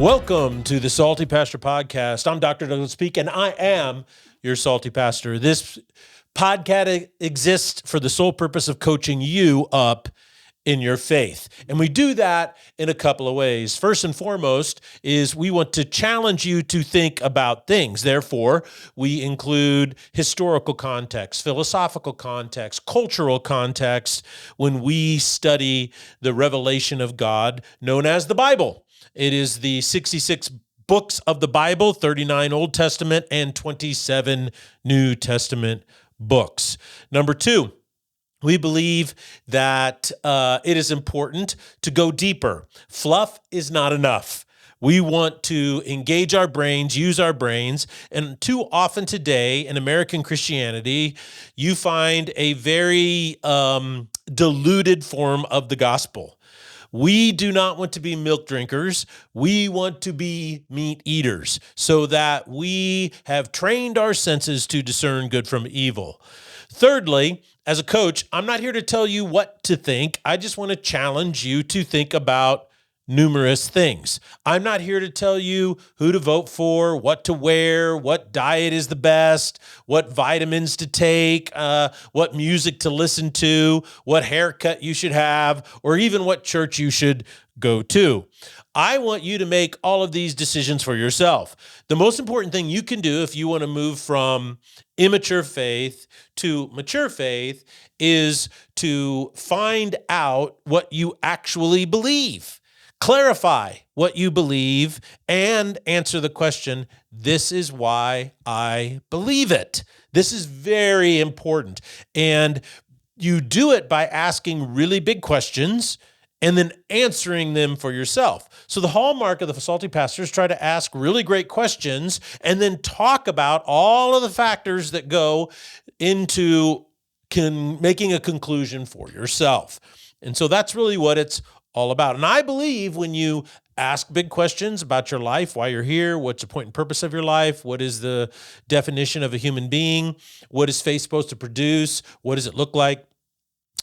Welcome to the Salty Pastor Podcast. I'm Dr. Douglas Peak, and I am your Salty Pastor. This podcast exists for the sole purpose of coaching you up in your faith. And we do that in a couple of ways. First and foremost is we want to challenge you to think about things. Therefore, we include historical context, philosophical context, cultural context when we study the revelation of God known as the Bible. It is the 66 books of the Bible, 39 Old Testament and 27 New Testament books. Number two, we believe that it is important to go deeper. Fluff is not enough. We want to engage our brains, use our brains, and too often today in American Christianity, you find a very diluted form of the gospel. We do not want to be milk drinkers. We want to be meat eaters so that we have trained our senses to discern good from evil. Thirdly, as a coach, I'm not here to tell you what to think. I just want to challenge you to think about numerous things. I'm not here to tell you who to vote for, what to wear, what diet is the best, what vitamins to take, what music to listen to, what haircut you should have, or even what church you should go to. I want you to make all of these decisions for yourself. The most important thing you can do if you want to move from immature faith to mature faith is to find out what you actually believe. Clarify what you believe and answer the question, this is why I believe it. This is very important. And you do it by asking really big questions and then answering them for yourself. So the hallmark of the Salty Pastors try to ask really great questions and then talk about all of the factors that go into making a conclusion for yourself. And so that's really what it's all about. And I believe when you ask big questions about your life, why you're here, what's the point and purpose of your life, what is the definition of a human being, what is faith supposed to produce, what does it look like,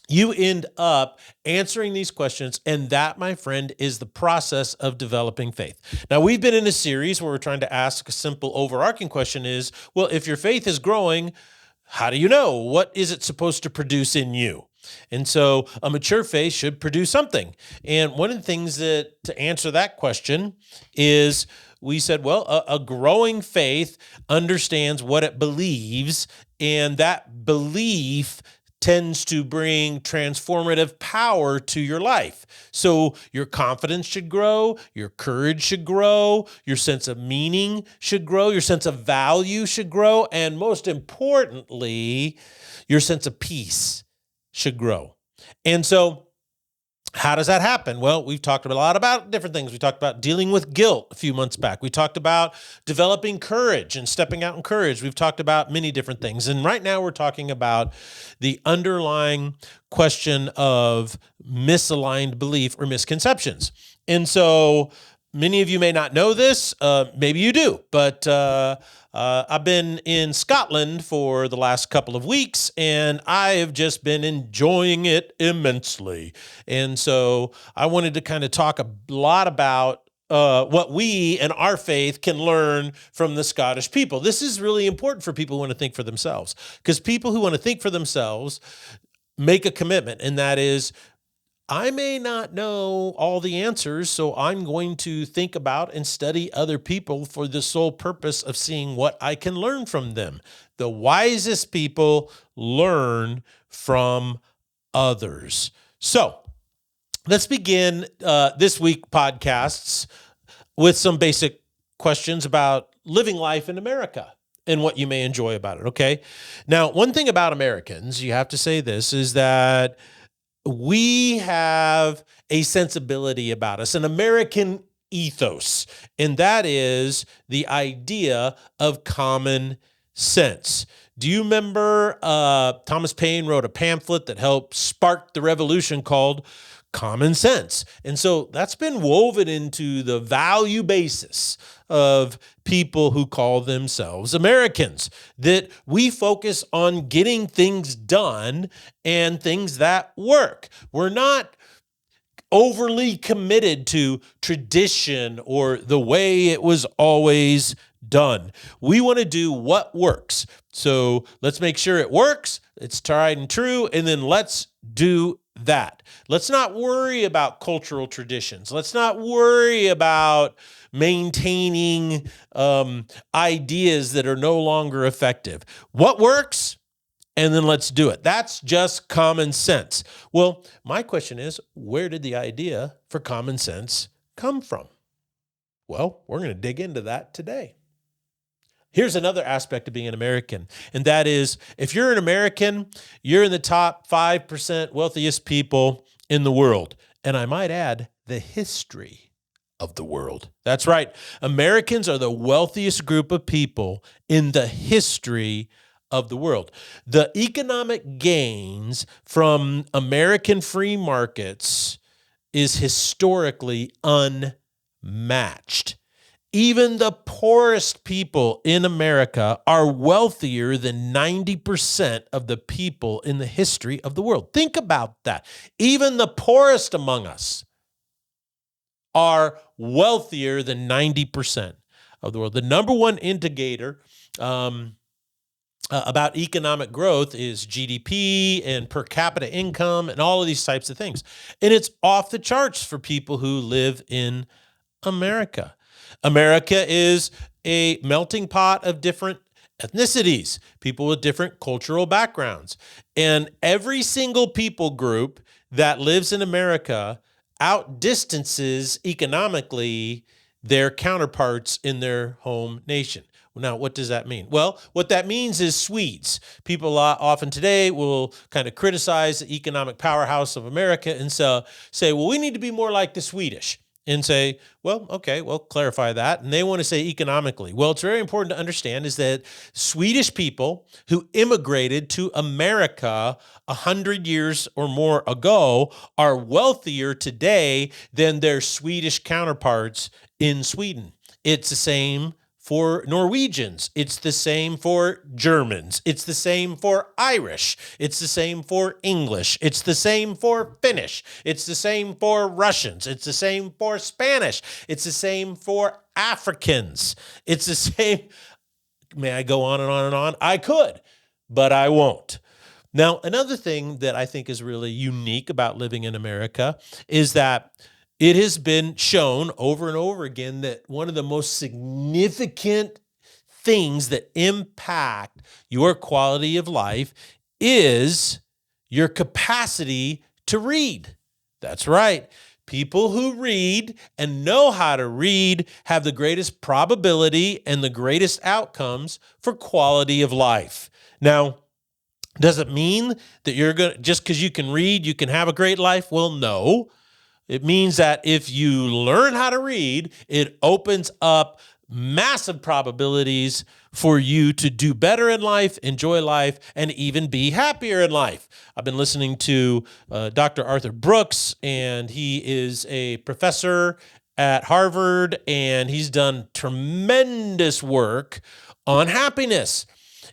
you end up answering these questions, and that, my friend, is the process of developing faith. Now, we've been in a series where we're trying to ask a simple overarching question is, well, if your faith is growing, how do you know? What is it supposed to produce in you? And so a mature faith should produce something. And one of the things that to answer that question is we said, well, a growing faith understands what it believes, and that belief tends to bring transformative power to your life. So your confidence should grow, your courage should grow, your sense of meaning should grow, your sense of value should grow, and most importantly, your sense of peace should grow. And so how does that happen? Well, we've talked a lot about different things. We talked about dealing with guilt a few months back. We talked about developing courage and stepping out in courage. We've talked about many different things. And right now we're talking about the underlying question of misaligned belief or misconceptions. And so many of you may not know this, maybe you do, but I've been in Scotland for the last couple of weeks, and I have just been enjoying it immensely. And so I wanted to kind of talk a lot about what we and our faith can learn from the Scottish people. This is really important for people who want to think for themselves, because people who want to think for themselves make a commitment, and that is, I may not know all the answers, so I'm going to think about and study other people for the sole purpose of seeing what I can learn from them. The wisest people learn from others. So let's begin this week podcasts with some basic questions about living life in America and what you may enjoy about it, okay? Now, one thing about Americans, you have to say this, is that we have a sensibility about us, an American ethos, and that is the idea of common sense. Do you remember Thomas Paine wrote a pamphlet that helped spark the revolution called Common Sense? And so that's been woven into the value basis of people who call themselves Americans, that we focus on getting things done and things that work. We're not overly committed to tradition or the way it was always done. We want to do what works. So let's make sure it works, it's tried and true, and then let's do that. Let's not worry about cultural traditions. Let's not worry about maintaining ideas that are no longer effective. What works? And then let's do it. That's just common sense. Well, my question is, where did the idea for common sense come from? Well, we're going to dig into that today. Here's another aspect of being an American, and that is, if you're an American, you're in the top 5% wealthiest people in the world. And I might add, the history of the world. That's right. Americans are the wealthiest group of people in the history of the world. The economic gains from American free markets is historically unmatched. Even the poorest people in America are wealthier than 90% of the people in the history of the world. Think about that. Even the poorest among us are wealthier than 90% of the world. The number one indicator about economic growth is GDP and per capita income and all of these types of things. And it's off the charts for people who live in America. America is a melting pot of different ethnicities, people with different cultural backgrounds. And every single people group that lives in America outdistances economically their counterparts in their home nation. Now, what does that mean? Well, what that means is Swedes. People often today will kind of criticize the economic powerhouse of America and so say, well, we need to be more like the Swedish. And say, well, okay, well, clarify that. And they want to say economically. Well, it's very important to understand is that Swedish people who immigrated to America 100 years or more ago are wealthier today than their Swedish counterparts in Sweden. It's the same for Norwegians. It's the same for Germans. It's the same for Irish. It's the same for English. It's the same for Finnish. It's the same for Russians. It's the same for Spanish. It's the same for Africans. It's the same. May I go on and on and on? I could, but I won't. Now, another thing that I think is really unique about living in America is that it has been shown over and over again that one of the most significant things that impact your quality of life is your capacity to read. That's right. People who read and know how to read have the greatest probability and the greatest outcomes for quality of life. Now, does it mean that you're going to, just because you can read, you can have a great life? Well, no. It means that if you learn how to read, it opens up massive probabilities for you to do better in life, enjoy life, and even be happier in life. I've been listening to Dr. Arthur Brooks, and he is a professor at Harvard, and he's done tremendous work on happiness.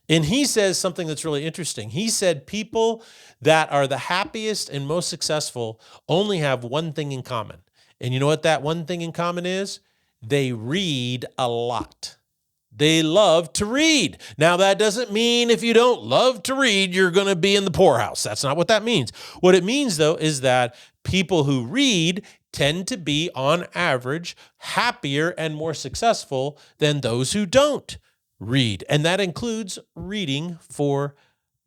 And he says something that's really interesting. He said people that are the happiest and most successful only have one thing in common. And you know what that one thing in common is? They read a lot. They love to read. Now, that doesn't mean if you don't love to read, you're going to be in the poorhouse. That's not what that means. What it means, though, is that people who read tend to be, on average, happier and more successful than those who don't read. And that includes reading for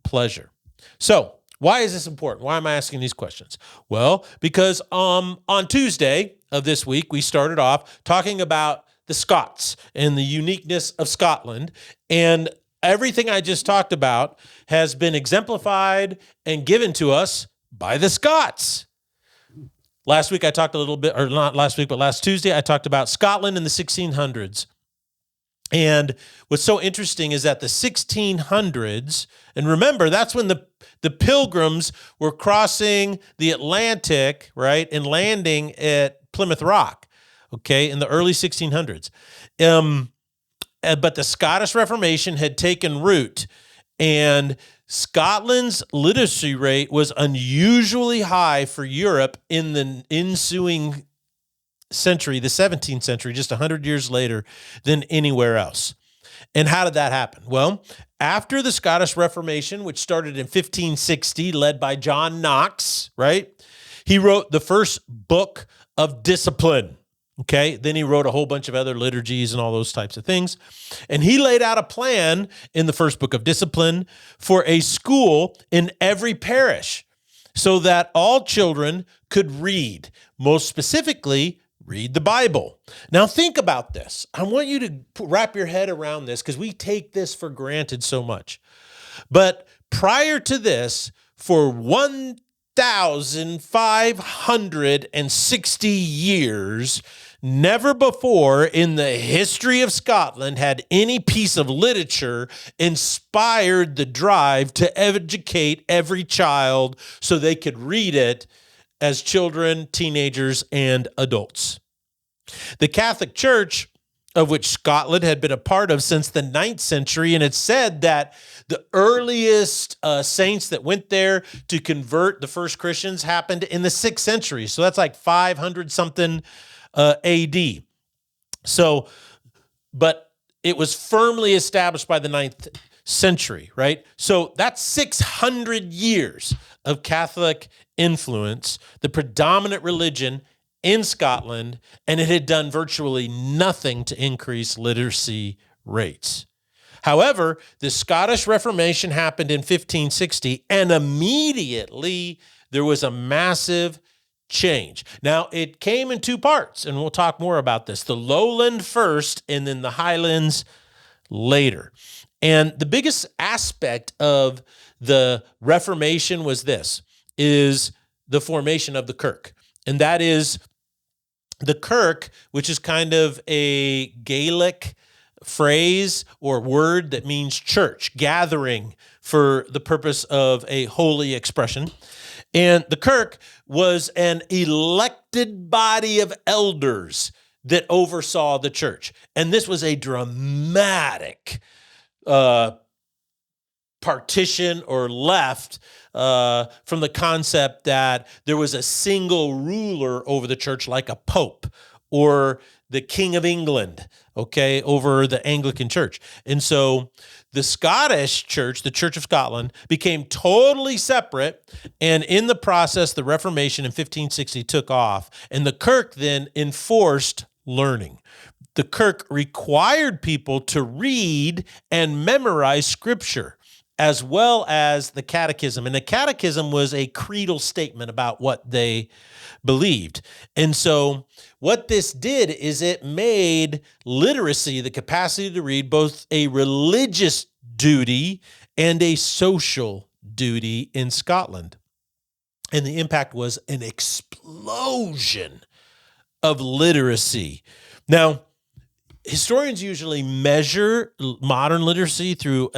pleasure. So, why is this important? Why am I asking these questions? Well, because on Tuesday of this week, we started off talking about the Scots and the uniqueness of Scotland. And everything I just talked about has been exemplified and given to us by the Scots. Last week, I talked a little bit, or not last week, but last Tuesday, I talked about Scotland in the 1600s. And what's so interesting is that the 1600s, and remember, that's when the Pilgrims were crossing the Atlantic, right, and landing at Plymouth Rock, okay, in the early 1600s. But the Scottish Reformation had taken root, and Scotland's literacy rate was unusually high for Europe in the ensuing century, the 17th century, just 100 years later, than anywhere else. And how did that happen? Well, after the Scottish Reformation, which started in 1560, led by John Knox, right? He wrote the first book of discipline. Okay, then he wrote a whole bunch of other liturgies and all those types of things. And he laid out a plan in the first book of discipline for a school in every parish so that all children could read, most specifically, read the Bible. Now think about this. I want you to wrap your head around this because we take this for granted so much. But prior to this, for 1,560 years, never before in the history of Scotland had any piece of literature inspired the drive to educate every child so they could read it as children, teenagers, and adults. The Catholic Church, of which Scotland had been a part of since the 9th century, and it's said that the earliest saints that went there to convert the first Christians happened in the 6th century. So that's like 500-something AD. So, but it was firmly established by the 9th century, right? So that's 600 years of Catholic influence, the predominant religion in Scotland, and it had done virtually nothing to increase literacy rates. However, the Scottish Reformation happened in 1560, and immediately there was a massive change. Now, it came in two parts, and we'll talk more about this. The lowland first, and then the highlands later. And the biggest aspect of the Reformation was this, is the formation of the kirk. And that is the kirk, which is kind of a Gaelic phrase or word that means church, gathering for the purpose of a holy expression. And the kirk was an elected body of elders that oversaw the church. And this was a dramatic partition or left from the concept that there was a single ruler over the church, like a pope or the King of England, okay, over the Anglican Church. And so the Scottish Church, the Church of Scotland, became totally separate. And in the process, the Reformation in 1560 took off. And the kirk then enforced learning. The kirk required people to read and memorize scripture, as well as the catechism. And the catechism was a creedal statement about what they believed. And so what this did is it made literacy, the capacity to read, both a religious duty and a social duty in Scotland. And the impact was an explosion of literacy. Now, historians usually measure modern literacy through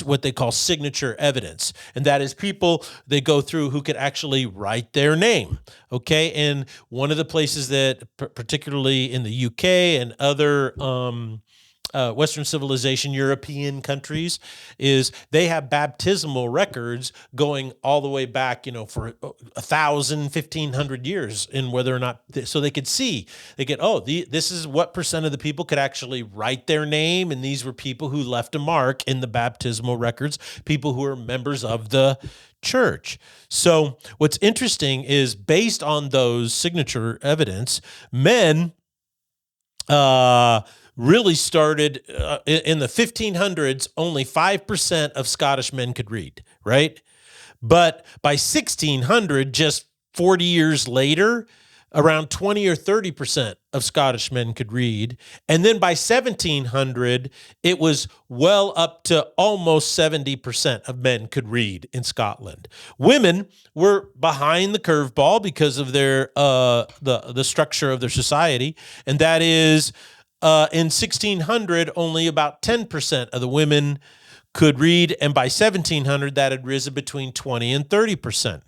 what they call signature evidence. And that is people they go through who could actually write their name. Okay. And one of the places that, particularly in the UK and other Western civilization, European countries, is they have baptismal records going all the way back, for 1,000, 1,500 years, in whether or not, so they could see, this is what percent of the people could actually write their name. And these were people who left a mark in the baptismal records, people who are members of the church. So what's interesting is based on those signature evidence, men, really started in the 1500s, only 5% of Scottish men could read, right? But by 1600, just 40 years later, around 20 or 30% of Scottish men could read. And then by 1700, it was well up to almost 70% of men could read in Scotland. Women were behind the curveball because of their the structure of their society, and that is, in 1600, only about 10% of the women could read, and by 1700, that had risen between 20 and 30%.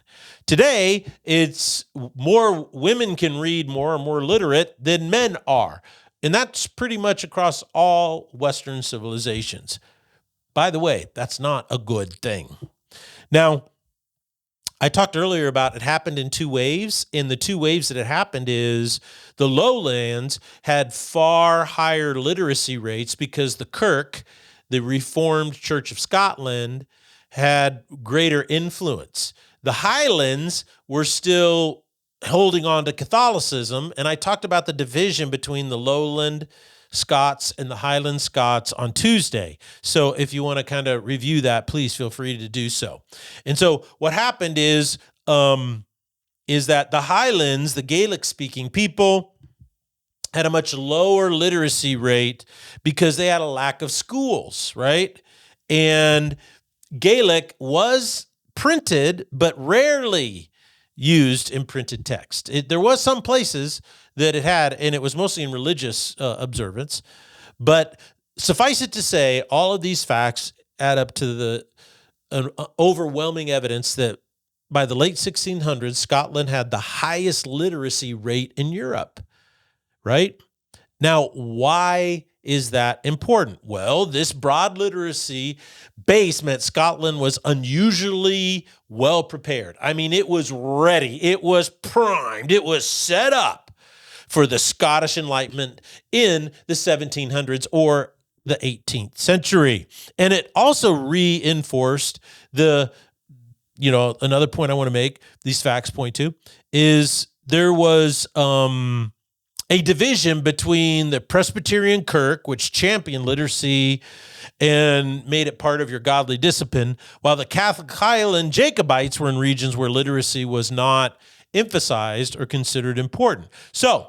Today, it's more women can read, more and more literate than men are, and that's pretty much across all Western civilizations. By the way, that's not a good thing. Now, I talked earlier about it happened in two waves. In the two waves that it happened is the lowlands had far higher literacy rates because the Kirk, the Reformed Church of Scotland, had greater influence. The highlands were still holding on to Catholicism, and I talked about the division between the lowland Scots and the Highland Scots on Tuesday. So if you want to kind of review that, please feel free to do so. And so what happened is that the Highlands, the Gaelic-speaking people, had a much lower literacy rate because they had a lack of schools, right? And Gaelic was printed, but rarely used in printed text. There was some places that it had, and it was mostly in religious observance. But suffice it to say, all of these facts add up to the overwhelming evidence that by the late 1600s, Scotland had the highest literacy rate in Europe, right? Now, why is that important? Well, this broad literacy base meant Scotland was unusually well prepared. I mean, it was ready. It was primed. It was set up for the Scottish Enlightenment in the 1700s or the 18th century. And it also reinforced another point I want to make, these facts point to, is there was a division between the Presbyterian Kirk, which championed literacy and made it part of your godly discipline, while the Catholic Highland Jacobites were in regions where literacy was not emphasized or considered important. So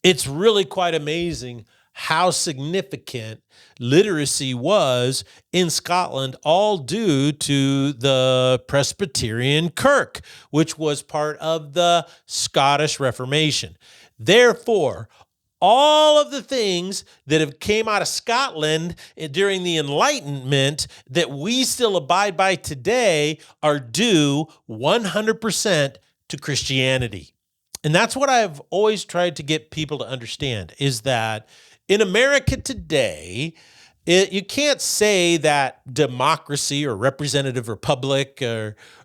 it's really quite amazing how significant literacy was in Scotland, all due to the Presbyterian Kirk, which was part of the Scottish Reformation. Therefore, all of the things that have came out of Scotland during the Enlightenment that we still abide by today are due 100% to Christianity. And that's what I've always tried to get people to understand, is that in America today, you can't say that democracy or representative republic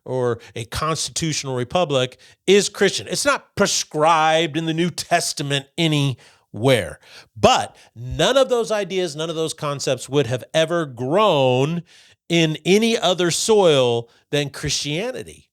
or a constitutional republic is Christian. It's not prescribed in the New Testament anywhere. But none of those ideas, none of those concepts would have ever grown in any other soil than Christianity.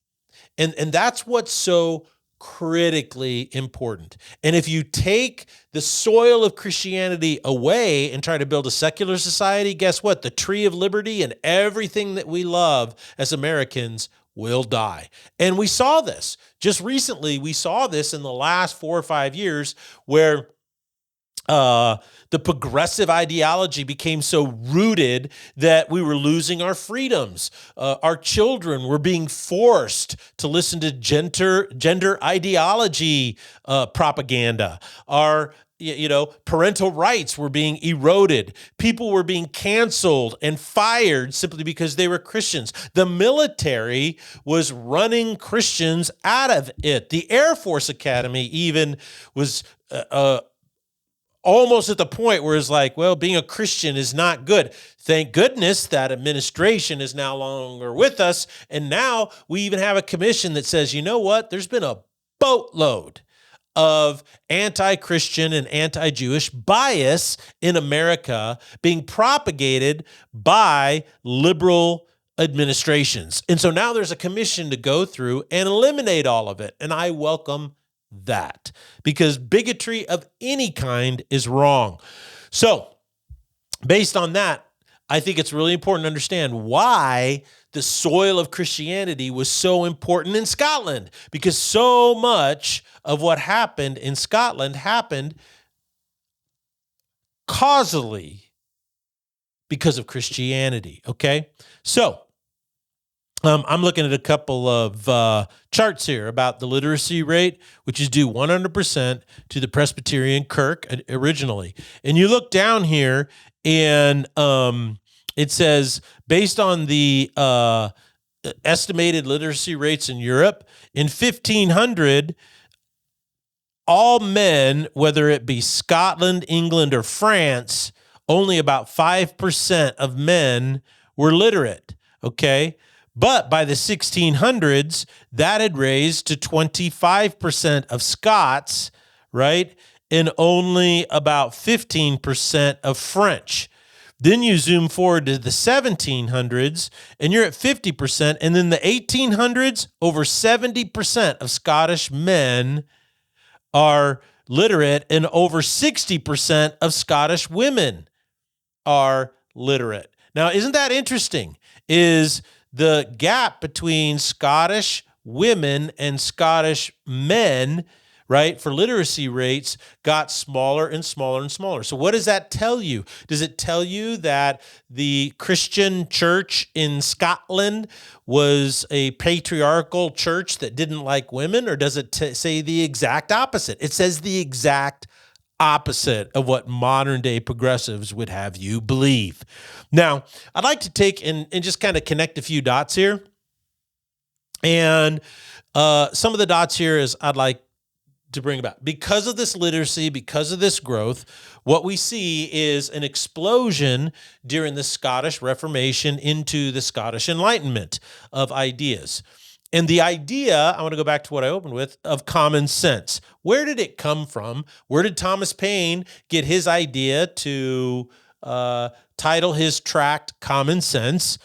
And that's what's so critically important. And if you take the soil of Christianity away and try to build a secular society, guess what? The tree of liberty and everything that we love as Americans will die. And we saw this just recently. We saw this in the last 4 or 5 years where the progressive ideology became so rooted that we were losing our freedoms. Our children were being forced to listen to gender ideology propaganda. Our parental rights were being eroded. People were being canceled and fired simply because they were Christians. The military was running Christians out of it. The Air Force Academy even was almost at the point where it's like, well, being a Christian is not good. Thank goodness that administration is no longer with us. And now we even have a commission that says, you know what? There's been a boatload of anti-Christian and anti-Jewish bias in America being propagated by liberal administrations. And so now there's a commission to go through and eliminate all of it. And I welcome that, because bigotry of any kind is wrong. So based on that, I think it's really important to understand why the soil of Christianity was so important in Scotland, because so much of what happened in Scotland happened causally because of Christianity. Okay. So I'm looking at a couple of charts here about the literacy rate, which is due 100% to the Presbyterian Kirk originally. And you look down here and it says, based on the estimated literacy rates in Europe, in 1500, all men, whether it be Scotland, England, or France, only about 5% of men were literate, okay? But by the 1600s, that had raised to 25% of Scots, right? And only about 15% of French. Then you zoom forward to the 1700s, and you're at 50%. And then the 1800s, over 70% of Scottish men are literate, and over 60% of Scottish women are literate. Now, isn't that interesting? Is the gap between Scottish women and Scottish men, right, for literacy rates got smaller and smaller and smaller. So what does that tell you? Does it tell you that the Christian church in Scotland was a patriarchal church that didn't like women, or does it say the exact opposite? It says the exact opposite of what modern day progressives would have you believe. Now, I'd like to take and just kind of connect a few dots here. And some of the dots here is I'd like to bring about. Because of this literacy, because of this growth, what we see is an explosion during the Scottish Reformation into the Scottish Enlightenment of ideas. And the idea, I want to go back to what I opened with, of common sense. Where did it come from? Where did Thomas Paine get his idea to title his tract Common Sense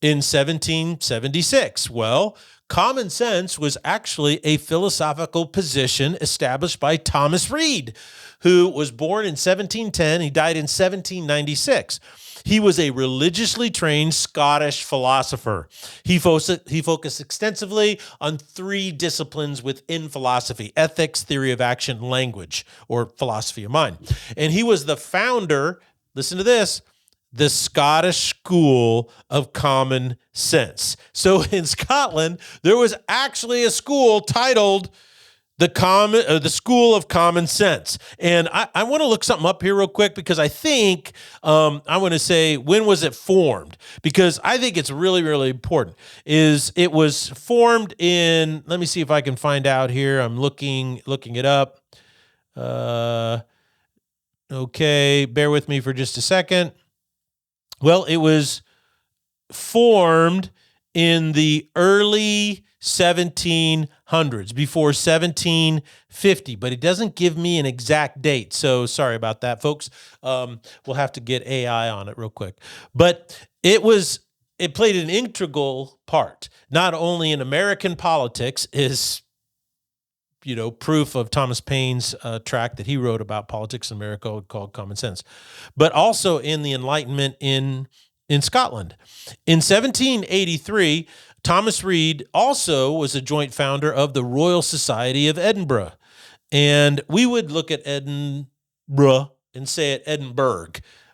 in 1776? Well, common sense was actually a philosophical position established by Thomas Reid, who was born in 1710. He died in 1796. He was a religiously trained Scottish philosopher. He focused extensively on three disciplines within philosophy: ethics, theory of action, language, or philosophy of mind. And he was the founder, listen to this, the Scottish School of Common Sense. So in Scotland, there was actually a school titled the School of Common Sense. And I want to look something up here real quick, because I think I want to say, when was it formed? Because I think it's really, really important. It was formed in, let me see if I can find out here. I'm looking it up. Okay, bear with me for just a second. Well, it was formed in the early 1700s, before 1750, but it doesn't give me an exact date. So sorry about that, folks. We'll have to get AI on it real quick. But it played an integral part, not only in American politics, is proof of Thomas Paine's tract that he wrote about politics in America called Common Sense, but also in the Enlightenment in Scotland. In 1783, Thomas Reid also was a joint founder of the Royal Society of Edinburgh. And we would look at Edinburgh and say it Edinburgh,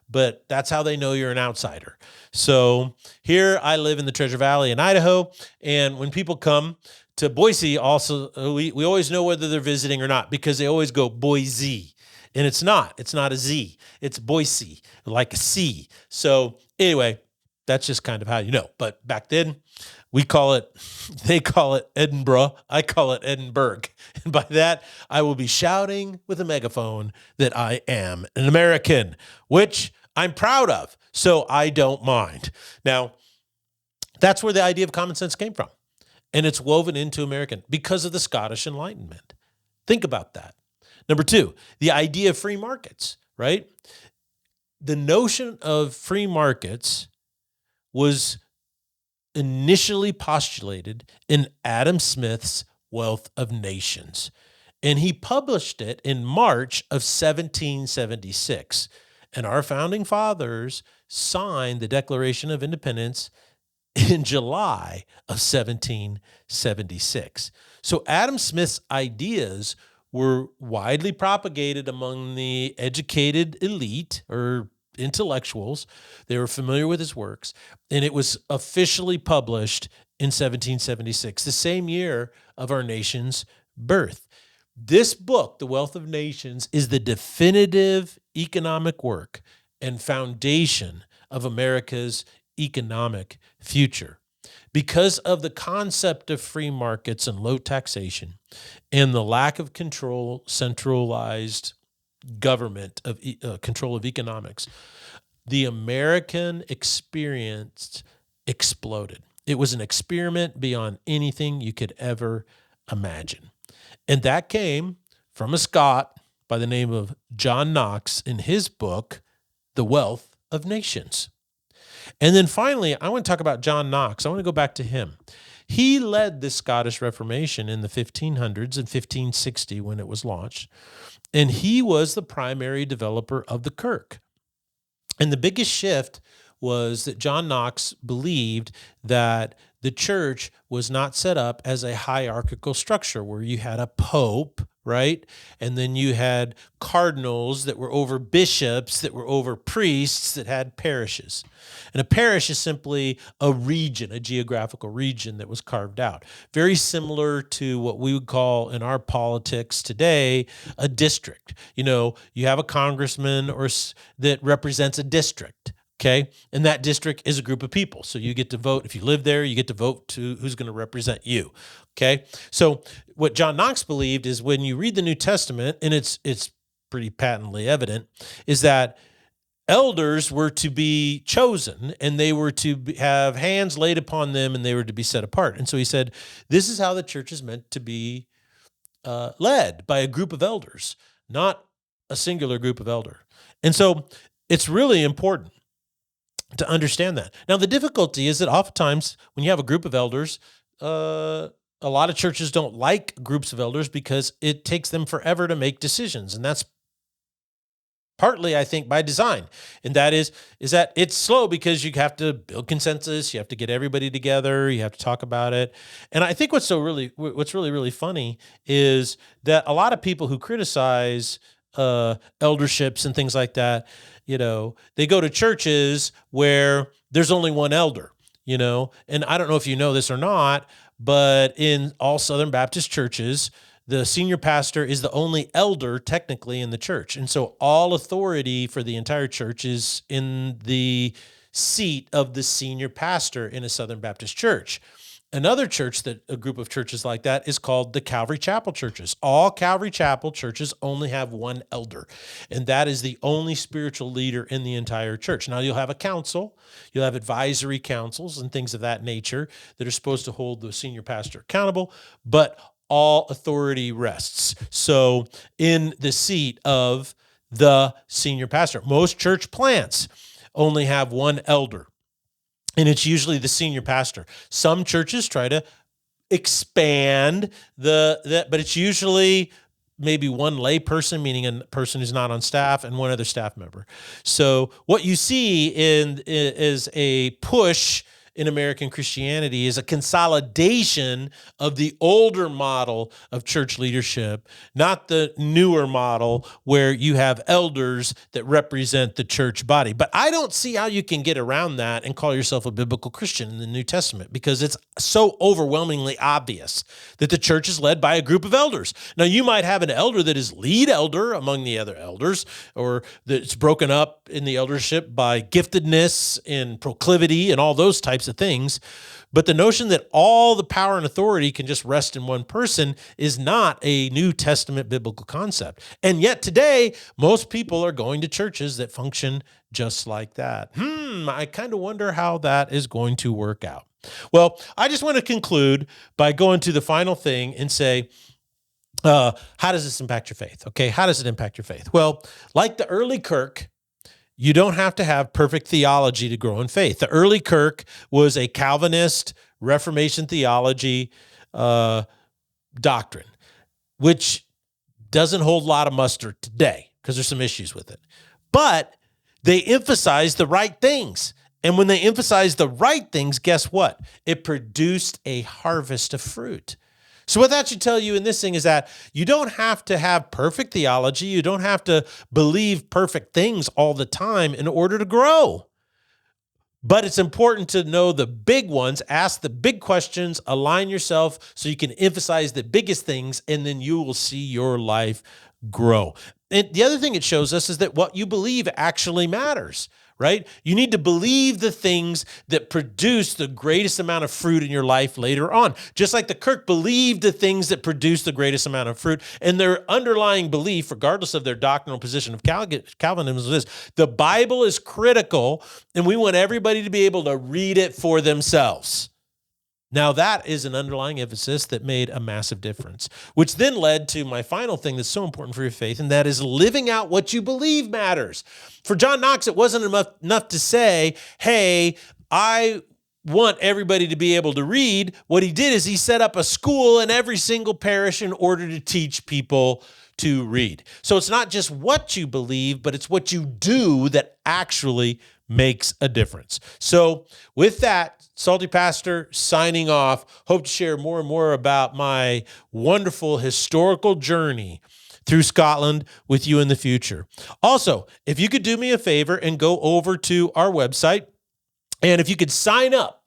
but that's how they know you're an outsider. So here I live in the Treasure Valley in Idaho, and when people come to Boise, also we always know whether they're visiting or not, because they always go Boise. And it's not a Z, it's Boise, like a C. So anyway, that's just kind of how you know. But back then, they call it Edinburgh, I call it Edinburgh. And by that, I will be shouting with a megaphone that I am an American, which I'm proud of, so I don't mind. Now, that's where the idea of common sense came from. And it's woven into American because of the Scottish Enlightenment. Think about that. Number two, the idea of free markets, right? The notion of free markets was initially postulated in Adam Smith's Wealth of Nations. And he published it in March of 1776. And our founding fathers signed the Declaration of Independence in July of 1776. So Adam Smith's ideas were widely propagated among the educated elite or intellectuals. They were familiar with his works, and it was officially published in 1776, the same year of our nation's birth. This book, The Wealth of Nations, is the definitive economic work and foundation of America's economic future. Because of the concept of free markets and low taxation and the lack of control, centralized government of control of economics, the American experience exploded. It was an experiment beyond anything you could ever imagine. And that came from a Scot by the name of John Knox in his book, The Wealth of Nations. And then finally, I want to talk about John Knox. I want to go back to him. He led the Scottish Reformation in the 1500s and 1560 when it was launched. And he was the primary developer of the Kirk. And the biggest shift was that John Knox believed that the church was not set up as a hierarchical structure where you had a pope, right? And then you had cardinals that were over bishops, that were over priests, that had parishes. And a parish is simply a region, a geographical region that was carved out. Very similar to what we would call in our politics today a district. You have a congressman that represents a district. Okay. And that district is a group of people. So you get to vote. If you live there, you get to vote to who's going to represent you. Okay. So what John Knox believed is when you read the New Testament, and it's pretty patently evident, is that elders were to be chosen and they were to have hands laid upon them and they were to be set apart. And so he said, this is how the church is meant to be led, by a group of elders, not a singular group of elders. And so it's really important to understand that. Now, the difficulty is that oftentimes when you have a group of elders, a lot of churches don't like groups of elders because it takes them forever to make decisions. And that's partly, I think, by design. And that is that it's slow because you have to build consensus. You have to get everybody together. You have to talk about it. And I think what's really, really funny is that a lot of people who criticize elderships and things like that, they go to churches where there's only one elder, and I don't know if you know this or not, but in all Southern Baptist churches, the senior pastor is the only elder technically in the church. And so all authority for the entire church is in the seat of the senior pastor in a Southern Baptist church. Another church, a group of churches like that, is called the Calvary Chapel churches. All Calvary Chapel churches only have one elder, and that is the only spiritual leader in the entire church. Now, you'll have a council, you'll have advisory councils and things of that nature that are supposed to hold the senior pastor accountable, but all authority rests. So in the seat of the senior pastor, most church plants only have one elder. And it's usually the senior pastor. Some churches try to expand but it's usually maybe one lay person, meaning a person who's not on staff, and one other staff member. So what you see is a push in American Christianity is a consolidation of the older model of church leadership, not the newer model where you have elders that represent the church body. But I don't see how you can get around that and call yourself a biblical Christian in the New Testament, because it's so overwhelmingly obvious that the church is led by a group of elders. Now, you might have an elder that is lead elder among the other elders, or that's broken up in the eldership by giftedness and proclivity and all those types of things. But the notion that all the power and authority can just rest in one person is not a New Testament biblical concept. And yet today, most people are going to churches that function just like that. I kind of wonder how that is going to work out. Well, I just want to conclude by going to the final thing and say, how does this impact your faith? Okay, how does it impact your faith? Well, like the early Kirk, you don't have to have perfect theology to grow in faith. The early Kirk was a Calvinist Reformation theology doctrine, which doesn't hold a lot of mustard today because there's some issues with it. But they emphasized the right things. And when they emphasized the right things, guess what? It produced a harvest of fruit. So what that should tell you in this thing is that you don't have to have perfect theology. You don't have to believe perfect things all the time in order to grow. But it's important to know the big ones, ask the big questions, align yourself so you can emphasize the biggest things, and then you will see your life grow. And the other thing it shows us is that what you believe actually matters, right? You need to believe the things that produce the greatest amount of fruit in your life later on. Just like the Kirk believed the things that produce the greatest amount of fruit, and their underlying belief, regardless of their doctrinal position of Calvinism, is the Bible is critical, and we want everybody to be able to read it for themselves. Now, that is an underlying emphasis that made a massive difference, which then led to my final thing that's so important for your faith, and that is living out what you believe matters. For John Knox, it wasn't enough to say, hey, I want everybody to be able to read. What he did is he set up a school in every single parish in order to teach people to read. So it's not just what you believe, but it's what you do that actually makes a difference. So with that, Salty Pastor signing off. Hope to share more and more about my wonderful historical journey through Scotland with you in the future. Also, if you could do me a favor and go over to our website, and if you could sign up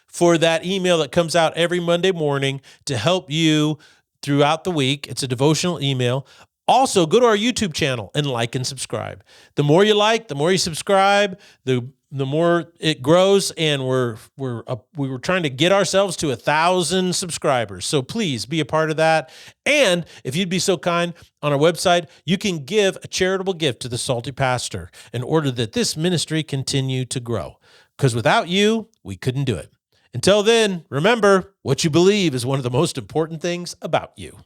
for that email that comes out every Monday morning to help you throughout the week. It's a devotional email. Also, go to our YouTube channel and like and subscribe. The more you like, the more you subscribe, the more it grows, and we were trying to get ourselves to 1,000 subscribers. So please be a part of that. And if you'd be so kind, on our website, you can give a charitable gift to the Salty Pastor in order that this ministry continue to grow. Because without you, we couldn't do it. Until then, remember, what you believe is one of the most important things about you.